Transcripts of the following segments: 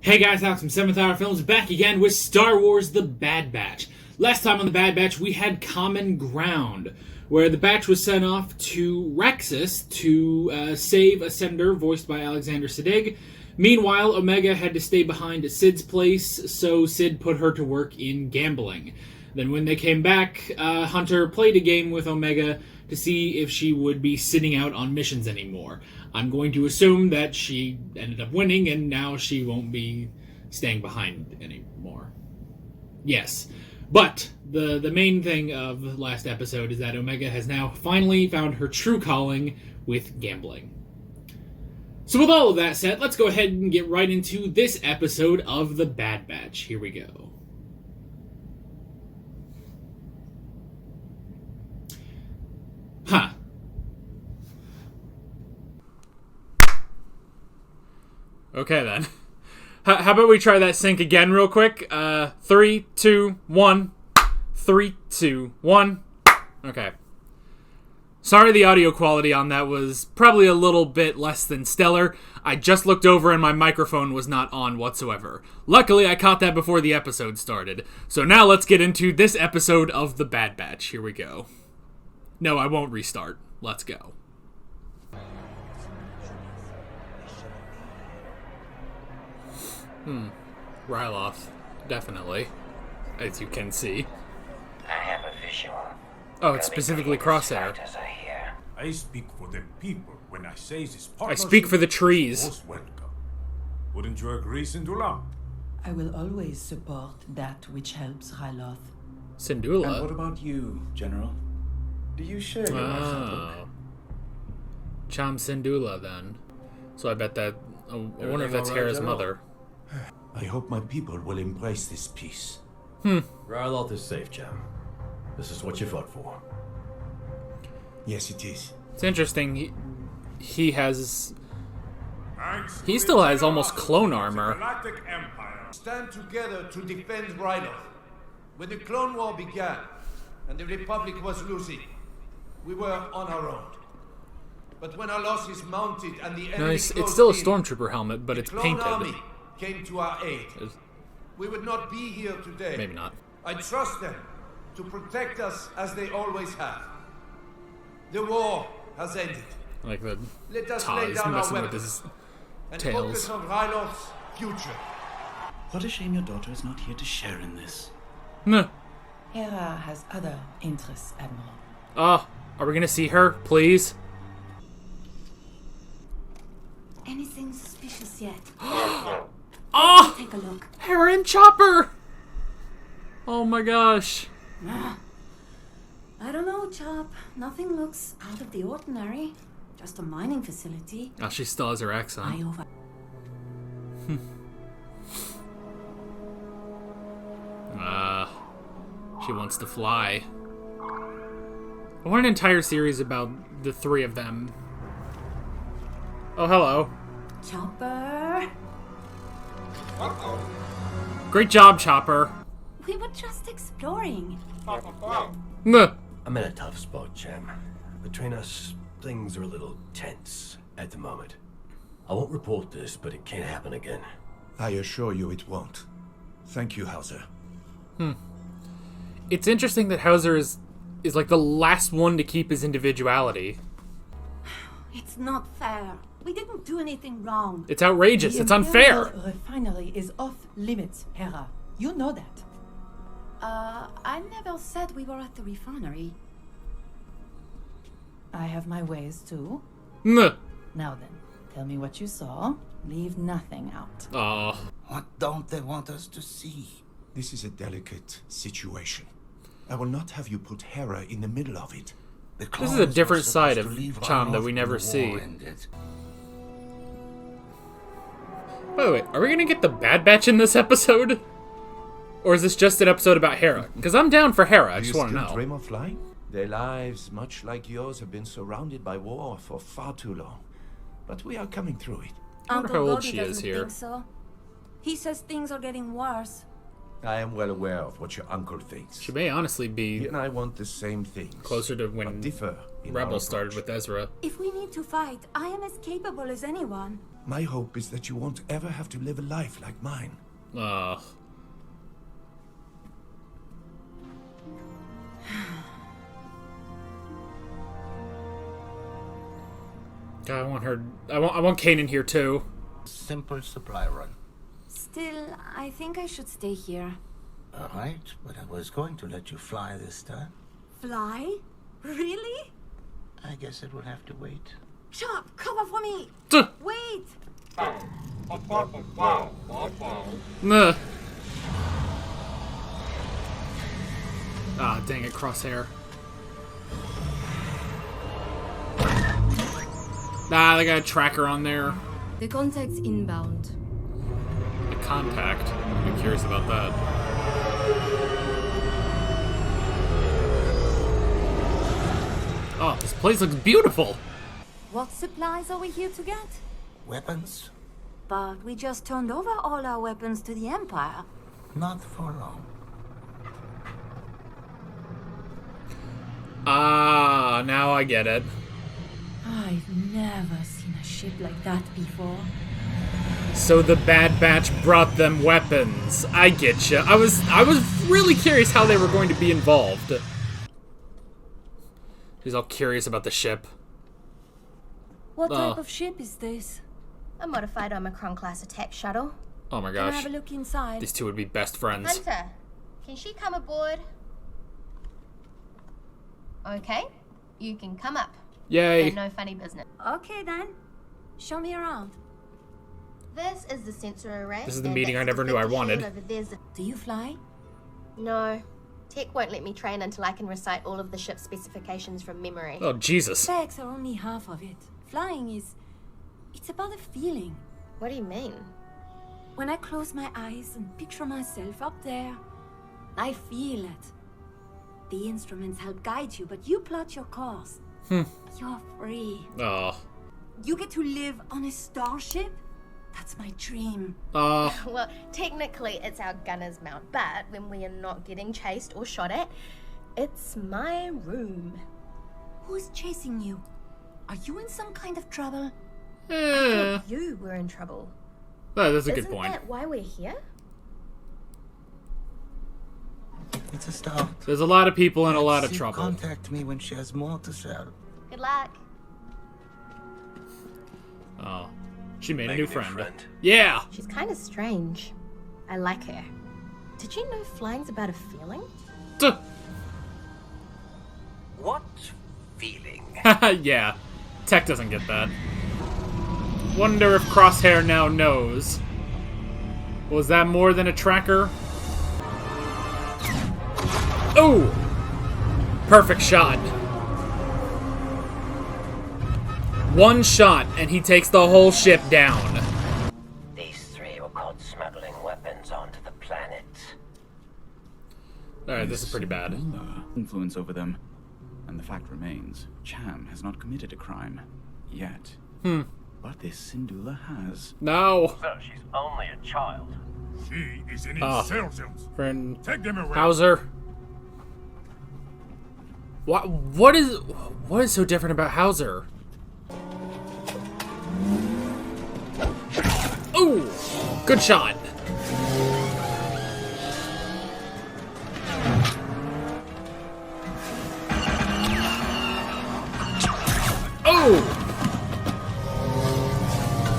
Hey guys, Alex from 7th Hour Films back again with Star Wars The Bad Batch. Last time on The Bad Batch we had Common Ground, where the Batch was sent off to Rexus to save Ascender, voiced by Alexander Siddig. Meanwhile, Omega had to stay behind at Sid's place, so Sid put her to work in gambling. Then when they came back, Hunter played a game with Omega to see if she would be sitting out on missions anymore. I'm going to assume that she ended up winning, and now she won't be staying behind anymore. Yes. But the main thing of the last episode is that Omega has now finally found her true calling with gambling. So with all of that said, let's go ahead and get right into this episode of The Bad Batch. Here we go. Huh. Okay then. How about we try that sync again real quick? 3, 2, 1. 3, 2, 1. Okay. Sorry the audio quality on that was probably a little bit less than stellar. I just looked over and my microphone was not on whatsoever. Luckily, I caught that before the episode started. So now let's get into this episode of The Bad Batch. Here we go. No, I won't restart. Let's go. Ryloth, definitely, as you can see. I have a visual. Oh, it's specifically Crosshair. I speak for the people when I say this I partnership speak for the is trees. most welcome. Wouldn't you agree, Syndulla? I will always support that which helps Ryloth. And Syndulla. what about you, General? Do you share your wife's outlook? Oh. Cham Syndulla, then. So I bet that... I wonder if that's all right, Hera's General? mother. I hope my people will embrace this peace. Ryloth is safe, Jam. This is what you fought for. Yes, it is. It's interesting, he has... Thanks He to still the has almost generosity clone of the armor. Galactic Empire. Stand together to defend Ryloth. When the Clone War began and the Republic was losing, we were on our own. But when our losses mounted and the No, enemy it's closed still a in, stormtrooper helmet, but the it's Clone painted. Army came to our aid. It's- We would not be here today. Maybe not. I trust them to protect us as they always have. The war has ended. Like the... Let us Tah lay is down our messing with weapons his and tails. focus on Ryloth's future. What a shame your daughter is not here to share in this. Nah. Hera has other interests, Admiral. Oh, are we gonna see her, please? Anything suspicious yet? Oh! Take a look. Hera and Chopper! Oh my gosh. I don't know, Chop. Nothing looks out of the ordinary. Just a mining facility. Oh, she still has her I accent. over. She wants to fly. I want an entire series about the three of them. Oh, hello. Chopper. Great job, Chopper. We were just exploring. Nah. I'm in a tough spot, Jam. Between us, things are a little tense at the moment. I won't report this, but it can't happen again. I assure you it won't. Thank you, Hauser. It's interesting that Hauser is like the last one to keep his individuality. It's not fair. We didn't do anything wrong. It's outrageous. The It's unfair. Imperial refinery is off limits, Hera. You know that. I never said we were at the refinery. I have my ways too. Nah. Now then, tell me what you saw. Leave nothing out. Oh. What don't they want us to see? This is a delicate situation. I will not have you put Hera in the middle of it. The This is a clones different were side supposed of to leave Cham that Ryloth we when never the see. war ended. By the way, are we gonna get the Bad Batch in this episode? Or is this just an episode about Hera? Because I'm down for Hera, I Do just you want to still know. dream of flying? Their lives, much like yours, have been surrounded by war for far too long. But we are coming through it. I wonder Uncle how old Goldie she is doesn't here. think so. He says things are getting worse. I am well aware of what your uncle thinks. She may honestly He be and I want the same things. closer to but when differ in our Rebels started approach. with Ezra. If we need to fight, I am as capable as anyone. My hope is that you won't ever have to live a life like mine. Ugh. God, I want her. I want Kanan here too. Simple supply run. Still, I think I should stay here. All right, but I was going to let you fly this time. Fly? Really? I guess it will have to wait. Chop, cover for me! Duh. Wait! Nah. Ah, dang it, Crosshair. Nah, they got a tracker on there. The contact's inbound. A contact. I'm curious about that. Oh, this place looks beautiful. What supplies are we here to get? Weapons? But we just turned over all our weapons to the Empire. Not for long. Ah, now I get it. I've never seen a ship like that before. So the Bad Batch brought them weapons. I get you. I was really curious how they were going to be involved. He's all curious about the ship. What type of ship is this? A modified Omicron-class attack shuttle. Oh my Can I gosh. have a look inside? These two would be best friends. Hunter, can she come aboard? Okay, you can come up. Yay. No funny business. Okay then. Show me around. This is the sensor array. This is the and meeting I that's never the knew I deflector wanted. shield over there's the- Do you fly? No. Tech won't let me train until I can recite all of the ship's specifications from memory. Oh, Jesus. Specs are only half of it. Flying is... it's about a feeling. What do you mean? When I close my eyes and picture myself up there, I feel it. The instruments help guide you, but you plot your course. You're free. Oh. You get to live on a starship? That's my dream. Well, technically it's our gunner's mount, but when we are not getting chased or shot at, it's my room. Who's chasing you? Are you in some kind of trouble? Eh. You were in trouble. Oh, that's a good Isn't point. that why we're here? It's a start. There's a lot of people in a lot of She'll trouble. Contact me when she has more to sell. Good luck. Oh. She made a new friend. friend. Yeah. She's kind of strange. I like her. Did you know flying's about a feeling? Duh. What feeling? Yeah. Tech doesn't get that. Wonder if Crosshair now knows. Was that more than a tracker? Oh! Perfect shot. One shot, and he takes the whole ship down. These three were caught smuggling weapons onto the planet. Alright, this is pretty bad. Influence over them. And the fact remains, Cham has not committed a crime. Yet. But this Syndulla has. No! So she's only a child. She is an Ah. insurgent. Friend Take them away. Hauser. What is so different about Hauser? Ooh! Good shot. Oh!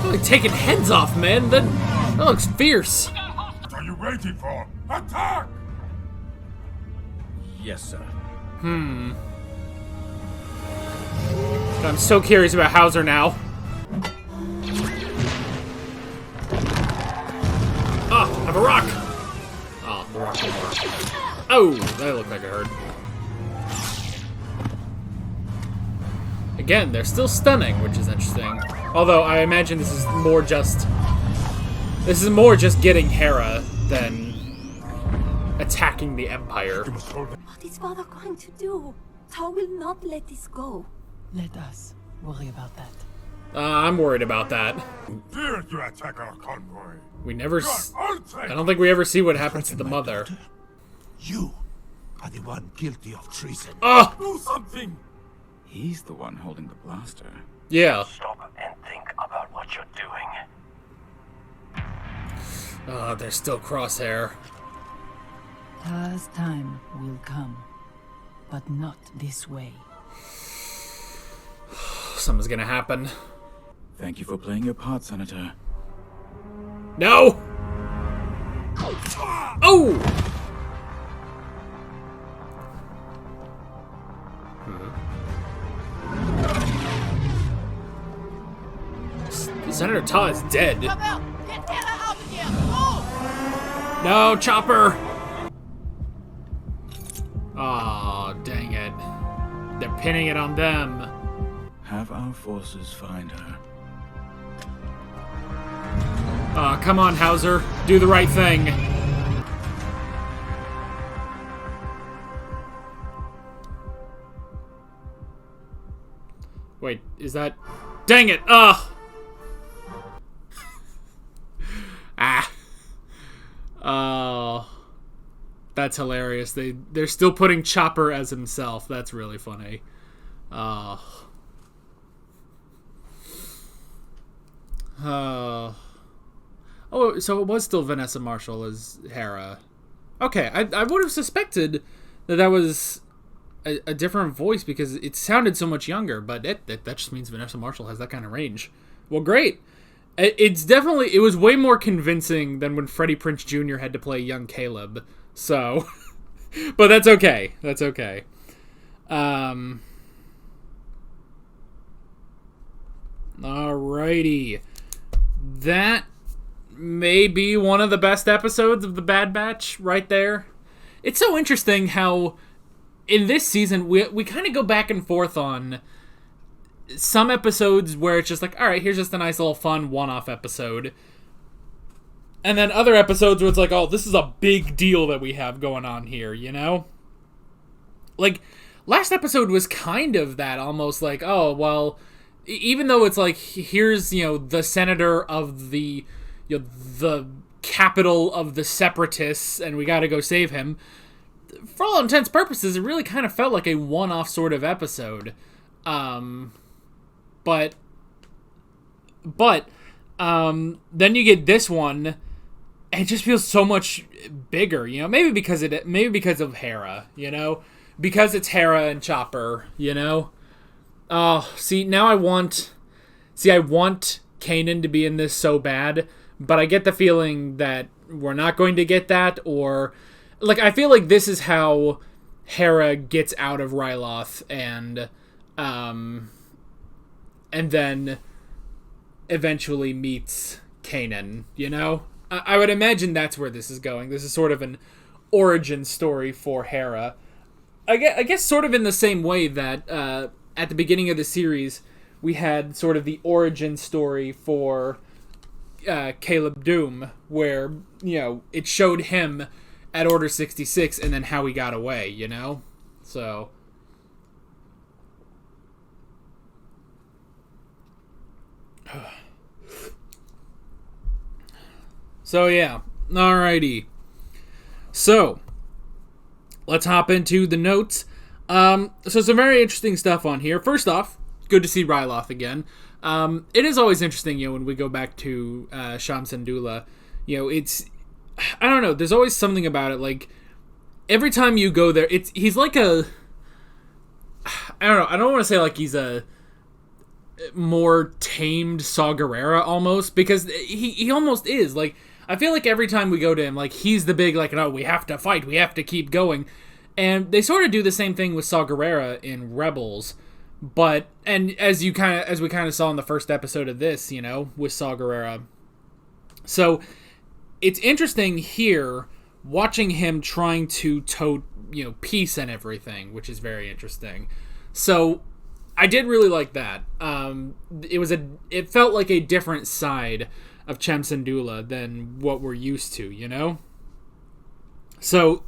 Like taking heads off, man. That looks fierce. What are you waiting for? Attack! Yes, sir. I'm so curious about Hauser now. Ah, I have a rock. Oh, the rock didn't work. Oh, that looked like it hurt. Again, they're still stunning, which is interesting. Although I imagine this is more just getting Hera than attacking the Empire. What is Father going to do? Tau will not let this go. Let us worry about that. I'm worried about that. Dare you attack our convoy? We never. You are all traitors. I don't think we ever see what happens to the mother. You are the one guilty of treason. Oh! Do something! He's the one holding the blaster. Yeah. Stop and think about what you're doing. Oh, there's still Crosshair. Ta's time will come, but not this way. Something's gonna happen. Thank you for playing your part, Senator. No! Oh! Senator Ta is dead. Come out! Get Hannah out of here! Move! No, Chopper! Aw, dang it. They're pinning it on them. Have our forces find her. Aw, come on, Hauser. Do the right thing. Wait, is that... Dang it! Ugh! Ah. Oh. That's hilarious. They're still putting Chopper as himself. That's really funny. Oh. Oh, so it was still Vanessa Marshall as Hera. Okay, I would have suspected that was a different voice because it sounded so much younger, but that just means Vanessa Marshall has that kind of range. Well, great. It was way more convincing than when Freddie Prinze Jr. had to play young Caleb. So, but that's okay. That's okay. Alrighty. That may be one of the best episodes of The Bad Batch right there. It's so interesting how in this season we kind of go back and forth on some episodes where it's just like, all right, here's just a nice little fun one-off episode. And then other episodes where it's like, oh, this is a big deal that we have going on here, you know? Like, last episode was kind of that, almost like, oh, well, even though it's like, here's, the senator of the capital of the separatists, and we gotta go save him. For all intents and purposes, it really kind of felt like a one-off sort of episode. But then you get this one, and it just feels so much bigger, maybe because of Hera, because it's Hera and Chopper, Oh, see, now I want Kanan to be in this so bad, but I get the feeling that we're not going to get that, or, like, I feel like this is how Hera gets out of Ryloth and then eventually meets Kanan, I would imagine that's where this is going. This is sort of an origin story for Hera. I guess sort of in the same way that at the beginning of the series, we had sort of the origin story for Caleb Doom, where, it showed him at Order 66 and then how he got away, So... So, yeah. Alrighty. So, let's hop into the notes. So, some very interesting stuff on here. First off, good to see Ryloth again. It is always interesting, when we go back to Sham Syndulla. It's... I don't know, there's always something about it, like, every time you go there, he's like a... I don't know, I don't want to say like he's a more tamed Saw Gerrera almost, because he almost is. Like, I feel like every time we go to him, like, he's the big, like, no, we have to fight, we have to keep going. And they sort of do the same thing with Saw Gerrera in Rebels, but, and as we kind of saw in the first episode of this, with Saw Gerrera. So, it's interesting here, watching him trying to tote, peace and everything, which is very interesting. So, I did really like that. It felt like a different side of Cham Syndulla than what we're used to, So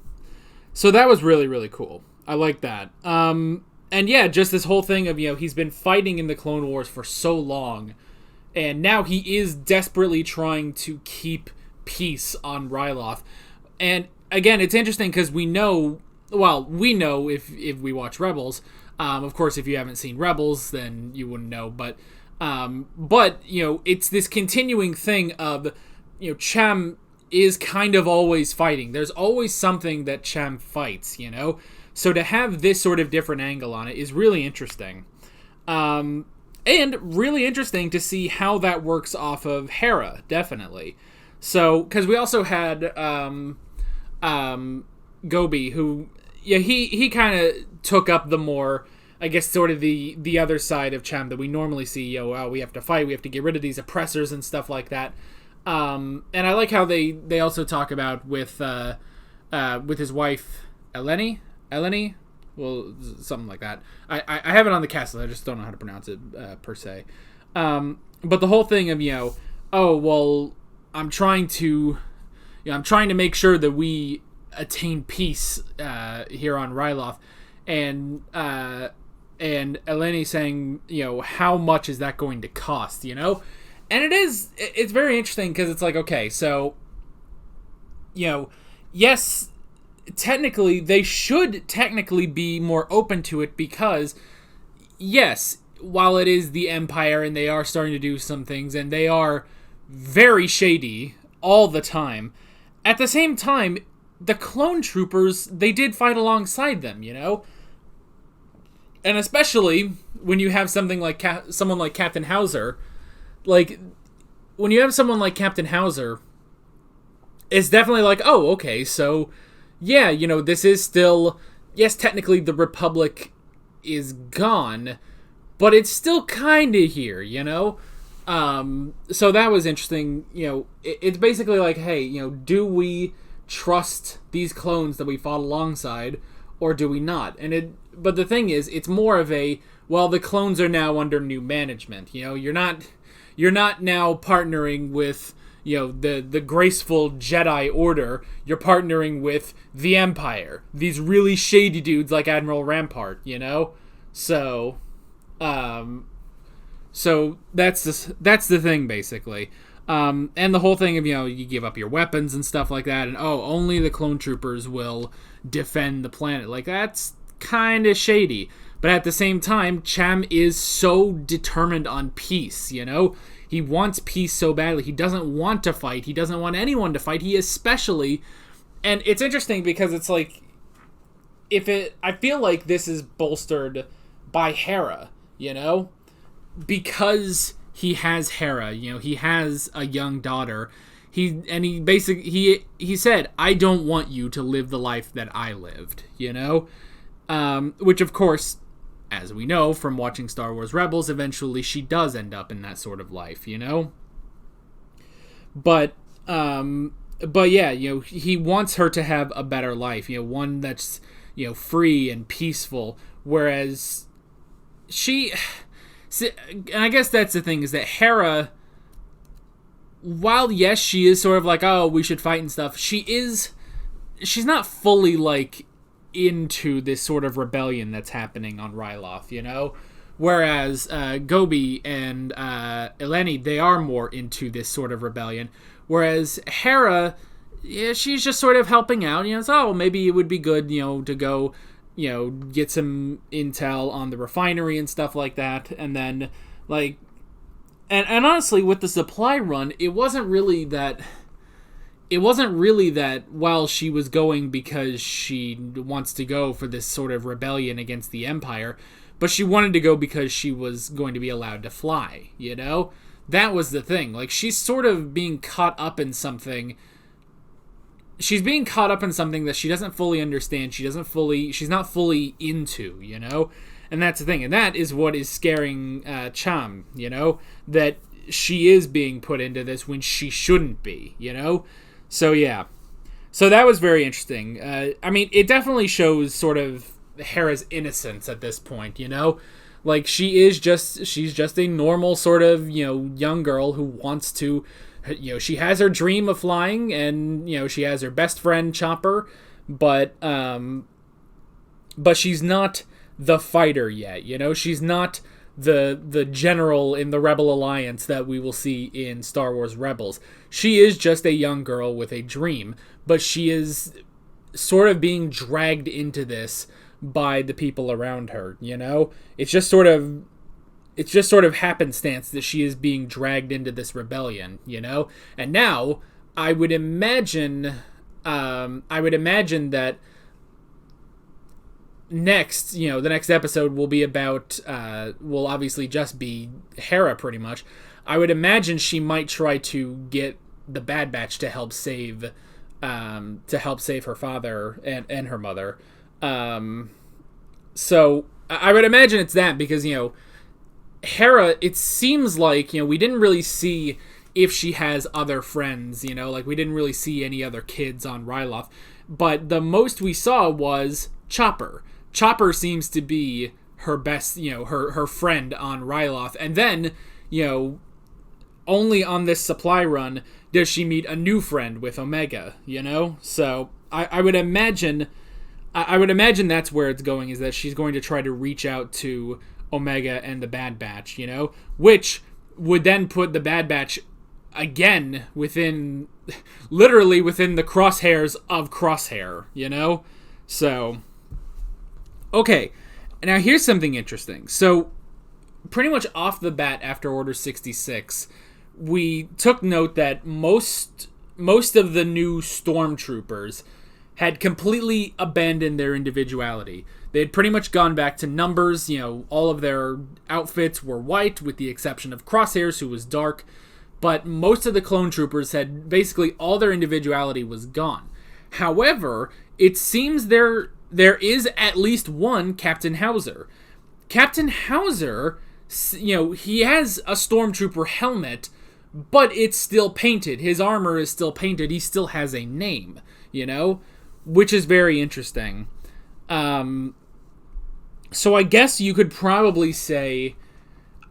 that was really, really cool. I like that. And yeah, just this whole thing of, he's been fighting in the Clone Wars for so long, and now he is desperately trying to keep peace on Ryloth. And again, it's interesting because we know if we watch Rebels, Of course, if you haven't seen Rebels, then you wouldn't know. But it's this continuing thing of, Cham is kind of always fighting. There's always something that Cham fights, So to have this sort of different angle on it is really interesting. And really interesting to see how that works off of Hera, definitely. So, because we also had Gobi, who, he kind of took up the more, I guess, sort of the other side of Cham that we normally see. We have to fight, we have to get rid of these oppressors and stuff like that. And I like how they also talk about with his wife Eleni, well, something like that. I have it on the cast list, I just don't know how to pronounce it per se. But the whole thing of I'm trying to make sure that we attain peace here on Ryloth, and Eleni saying, how much is that going to cost, And it's very interesting because it's like, okay, so, yes, technically, they should technically be more open to it because, yes, while it is the Empire and they are starting to do some things and they are very shady all the time, at the same time, the clone troopers, they did fight alongside them, And especially when you have something like someone like Captain Hauser. Like, when you have someone like Captain Hauser, it's definitely like, oh, okay, so, yeah, this is still, yes, technically the Republic is gone, but it's still kind of here, So that was interesting, it's basically like, hey, do we trust these clones that we fought alongside, or do we not? But the thing is, it's more of a, well, the clones are now under new management, You're not now partnering with, the graceful Jedi Order. You're partnering with the Empire. These really shady dudes like Admiral Rampart, So, that's the thing, basically. And the whole thing of, you give up your weapons and stuff like that, and, only the clone troopers will defend the planet. Like, that's kind of shady. But at the same time, Cham is so determined on peace, He wants peace so badly. He doesn't want to fight. He doesn't want anyone to fight. He especially... And it's interesting because it's like... I feel like this is bolstered by Hera, Because he has Hera, he has a young daughter. He basically... He said, I don't want you to live the life that I lived, Which, of course... As we know from watching Star Wars Rebels, eventually she does end up in that sort of life, But yeah, he wants her to have a better life, one that's, free and peaceful, whereas and I guess that's the thing, is that Hera, while yes, she is sort of like, oh, we should fight and stuff, she's not fully, like, into this sort of rebellion that's happening on Ryloth, Whereas Gobi and Eleni, they are more into this sort of rebellion. Whereas Hera, she's just sort of helping out. Maybe it would be good, to go, get some intel on the refinery and stuff like that. And then, like... And honestly, with the supply run, it wasn't really that while she was going because she wants to go for this sort of rebellion against the Empire, but she wanted to go because she was going to be allowed to fly, That was the thing. Like, she's sort of being caught up in something. She's being caught up in something that she doesn't fully understand. She's not fully into, And that's the thing. And that is what is scaring Cham, That she is being put into this when she shouldn't be, So, yeah. So that was very interesting. It definitely shows sort of Hera's innocence at this point, Like, she's just a normal sort of, young girl who wants to, she has her dream of flying, and, she has her best friend, Chopper, but she's not the fighter yet, She's not the general in the Rebel Alliance that we will see in Star Wars Rebels. She is just a young girl with a dream, but she is sort of being dragged into this by the people around her, you know? It's just sort of happenstance that she is being dragged into this rebellion, you know? And now I would imagine that next, you know, the next episode will be about, will obviously just be Hera pretty much. I would imagine she might try to get the Bad Batch to help save her father and her mother. So I would imagine it's that, because, you know, Hera, it seems like, you know, we didn't really see if she has other friends, you know, like we didn't really see any other kids on Ryloth, but the most we saw was Chopper. Chopper seems to be her best, you know, her friend on Ryloth, and then, you know, only on this supply run does she meet a new friend with Omega, you know? So I would imagine that's where it's going, is that she's going to try to reach out to Omega and the Bad Batch, you know, which would then put the Bad Batch again literally within the crosshairs of Crosshair, you know? So, okay, now here's something interesting. So, pretty much off the bat after Order 66, we took note that most of the new stormtroopers had completely abandoned their individuality. They had pretty much gone back to numbers, you know, all of their outfits were white, with the exception of Crosshairs, who was dark, but most of the clone troopers had basically all their individuality was gone. However, it seems there is at least one Captain Hauser. Captain Hauser, you know, he has a stormtrooper helmet, but it's still painted. His armor is still painted. He still has a name, you know, which is very interesting. So I guess you could probably say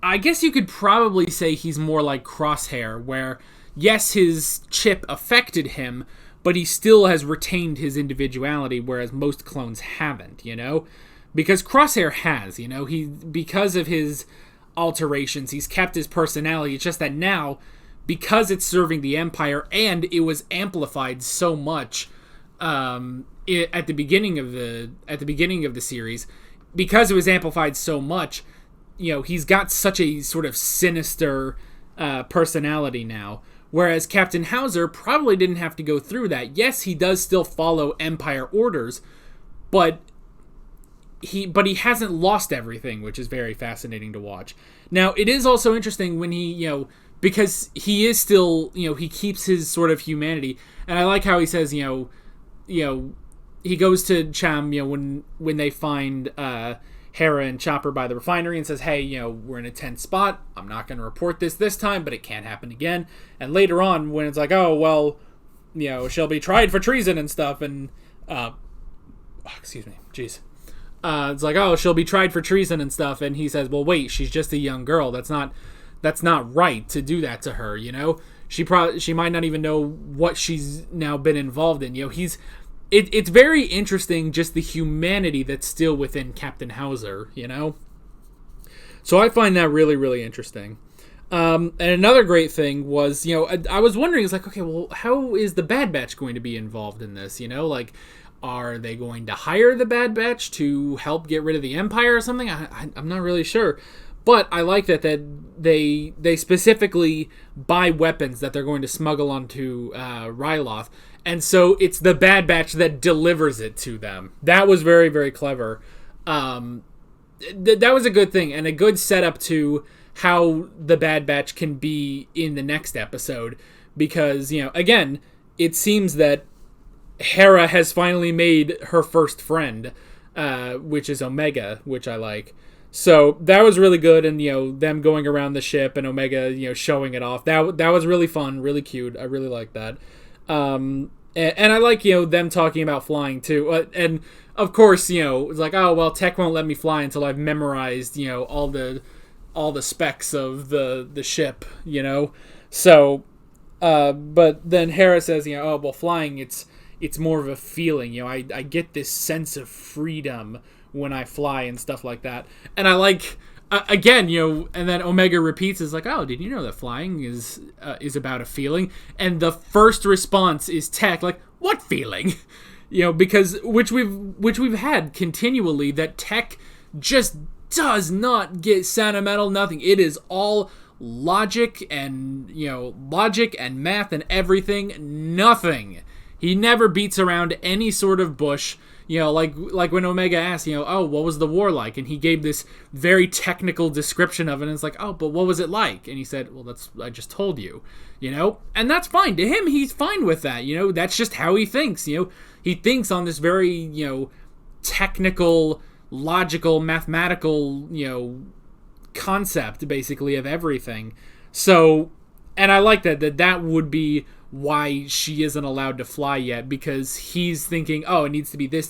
he's more like Crosshair, where, yes, his chip affected him, but he still has retained his individuality, whereas most clones haven't, you know? Because Crosshair has, you know, because of his alterations, he's kept his personality. It's just that now, because it's serving the Empire, and it was amplified so much at the beginning of the series, because it was amplified so much, you know, he's got such a sort of sinister personality now. Whereas Captain Hauser probably didn't have to go through that. Yes, he does still follow Empire orders, but he hasn't lost everything, which is very fascinating to watch. Now, it is also interesting when he, you know, because he is still, you know, he keeps his sort of humanity, and I like how he says, you know, he goes to Cham, you know, when they find Hera and Chopper by the refinery, and says, hey, you know, we're in a tense spot. I'm not going to report this time, but it can't happen again. And later on, when it's like, oh, well, you know, she'll be tried for treason and stuff, and, excuse me, jeez. It's like, oh, she'll be tried for treason and stuff, and he says, well, wait, she's just a young girl. That's not right to do that to her, you know? She might not even know what she's now been involved in. You know, it's very interesting, just the humanity that's still within Captain Hauser, you know? So I find that really, really interesting. And another great thing was, you know, I was wondering, it's like, okay, well, how is the Bad Batch going to be involved in this, you know? Like, are they going to hire the Bad Batch to help get rid of the Empire or something? I'm not really sure. But I like that they specifically buy weapons that they're going to smuggle onto Ryloth. And so it's the Bad Batch that delivers it to them. That was very, very clever. That was a good thing, and a good setup to how the Bad Batch can be in the next episode. Because, you know, again, it seems that Hera has finally made her first friend, which is Omega, which I like. So that was really good, and, you know, them going around the ship and Omega, you know, showing it off. That was really fun, really cute. I really like that. And I like, you know, them talking about flying too. And of course, you know, it's like, oh well, Tech won't let me fly until I've memorized, you know, all the specs of the ship, you know. So, but then Hera says, you know, oh well, flying, it's more of a feeling, you know. I get this sense of freedom when I fly and stuff like that. And I like, again, you know, and then Omega repeats, is like, oh, did you know that flying is about a feeling? And the first response is Tech, like, what feeling? because which we've had continually, that Tech just does not get sentimental, nothing. It is all logic and math and everything, nothing. He never beats around any sort of bush. Like when Omega asked, oh, what was the war like? And he gave this very technical description of it, and it's like, oh, but what was it like? And he said, well, I just told you, and that's fine. To him, he's fine with that, that's just how he thinks, He thinks on this very, technical, logical, mathematical, concept, basically, of everything. So, and I like that would be why she isn't allowed to fly yet, because he's thinking, oh, it needs to be this,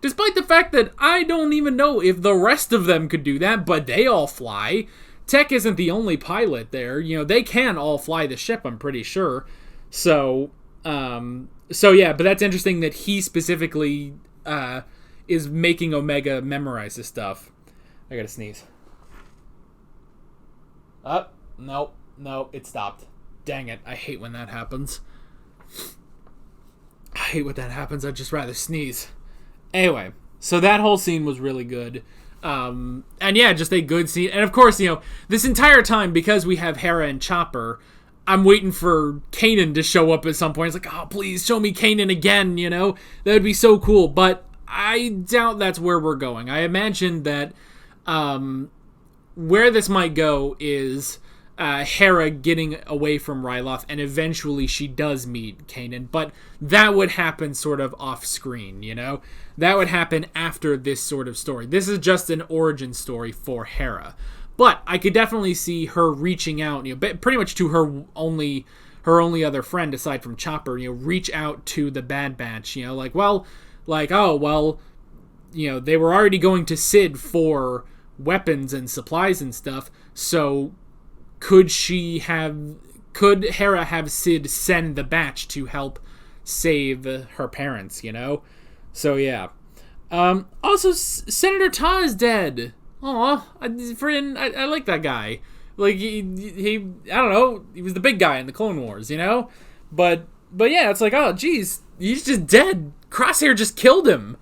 despite the fact that I don't even know if the rest of them could do that, but they all fly. Tech isn't the only pilot there. They can all fly the ship, I'm pretty sure. So yeah, but that's interesting that he specifically is making Omega memorize this stuff. I gotta sneeze. No, it stopped. Dang it, I hate when that happens. I hate when that happens, I'd just rather sneeze. Anyway, so that whole scene was really good. And yeah, just a good scene. And of course, this entire time, because we have Hera and Chopper, I'm waiting for Kanan to show up at some point. It's like, oh, please show me Kanan again, That would be so cool. But I doubt that's where we're going. I imagine that where this might go is Hera getting away from Ryloth, and eventually she does meet Kanan, but that would happen sort of off screen, That would happen after this sort of story. This is just an origin story for Hera. But I could definitely see her reaching out, pretty much to her only other friend aside from Chopper, reach out to the Bad Batch, they were already going to Sid for weapons and supplies and stuff, so could Hera have Sid send the Batch to help save her parents, So yeah. Also, Senator Ta is dead. Aw, I like that guy. Like, he I don't know, he was the big guy in the Clone Wars, But yeah, it's like, oh, geez, he's just dead. Crosshair just killed him.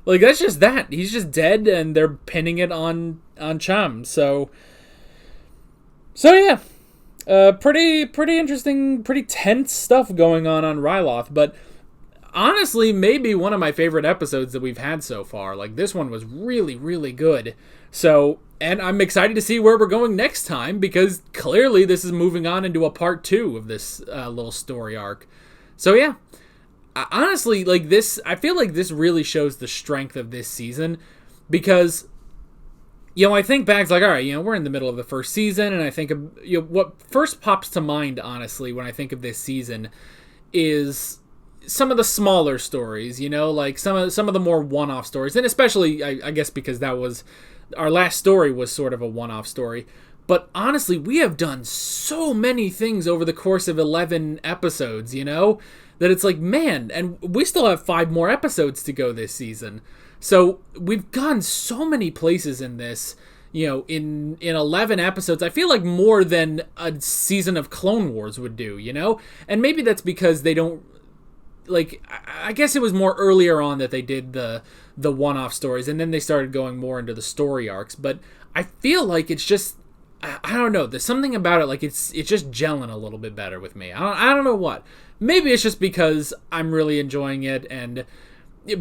Like, that's just that. He's just dead, and they're pinning it on Cham. So yeah. Pretty interesting, pretty tense stuff going on Ryloth, but honestly, maybe one of my favorite episodes that we've had so far. Like, this one was really, really good. So, and I'm excited to see where we're going next time, because clearly this is moving on into a part 2 of this little story arc. So yeah, honestly, like this, I feel like this really shows the strength of this season, because I think back, like, all right, we're in the middle of the first season, and I think of, what first pops to mind, honestly, when I think of this season is some of the smaller stories, like some of the more one-off stories, and especially, I guess, because that was, our last story was sort of a one-off story. But honestly, we have done so many things over the course of 11 episodes, that it's like, man, and we still have 5 more episodes to go this season. So we've gone so many places in this, in 11 episodes. I feel like more than a season of Clone Wars would do, And maybe that's because they don't, like, I guess it was more earlier on that they did the one-off stories, and then they started going more into the story arcs. But I feel like it's just, I don't know, there's something about it, like it's just gelling a little bit better with me. I don't know what. Maybe it's just because I'm really enjoying it, and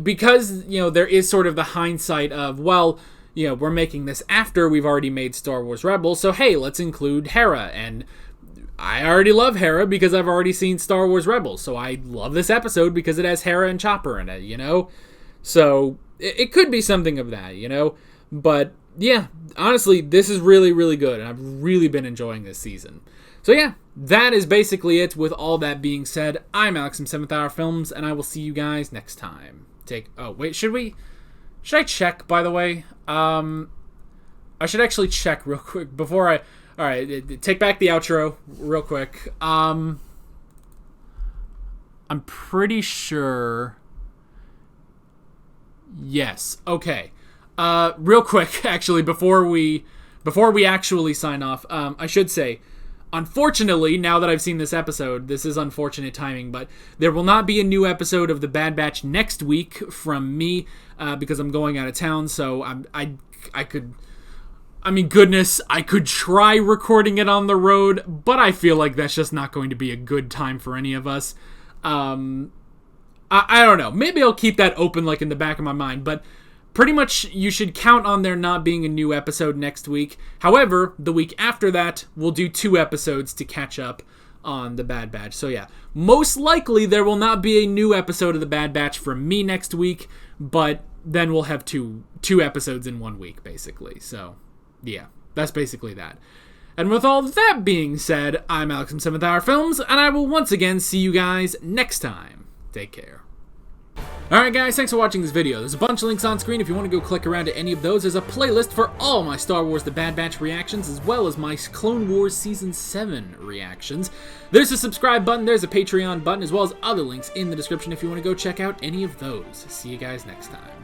because, there is sort of the hindsight of, well, we're making this after we've already made Star Wars Rebels, so hey, let's include Hera, and I already love Hera because I've already seen Star Wars Rebels, so I love this episode because it has Hera and Chopper in it, So it could be something of that, But yeah, honestly, this is really, really good, and I've really been enjoying this season. So yeah, that is basically it. With all that being said, I'm Alex from 7th Hour Films, and I will see you guys next time. Should I check, by the way? I should actually check real quick before I... Alright, take back the outro real quick. I'm pretty sure... Yes, okay. Real quick, actually, before we actually sign off, I should say, unfortunately, now that I've seen this episode, this is unfortunate timing, but there will not be a new episode of The Bad Batch next week from me because I'm going out of town, so I could try recording it on the road, but I feel like that's just not going to be a good time for any of us. I don't know. Maybe I'll keep that open like in the back of my mind, but pretty much you should count on there not being a new episode next week. However, the week after that, we'll do 2 episodes to catch up on The Bad Batch. So yeah, most likely there will not be a new episode of The Bad Batch from me next week, but then we'll have two episodes in 1 week, basically. So yeah, that's basically that. And with all that being said, I'm Alex from 7th Hour Films, and I will once again see you guys next time. Take care. Alright guys, thanks for watching this video. There's a bunch of links on screen if you want to go click around to any of those. There's a playlist for all my Star Wars The Bad Batch reactions, as well as my Clone Wars Season 7 reactions. There's a subscribe button, there's a Patreon button, as well as other links in the description if you want to go check out any of those. See you guys next time.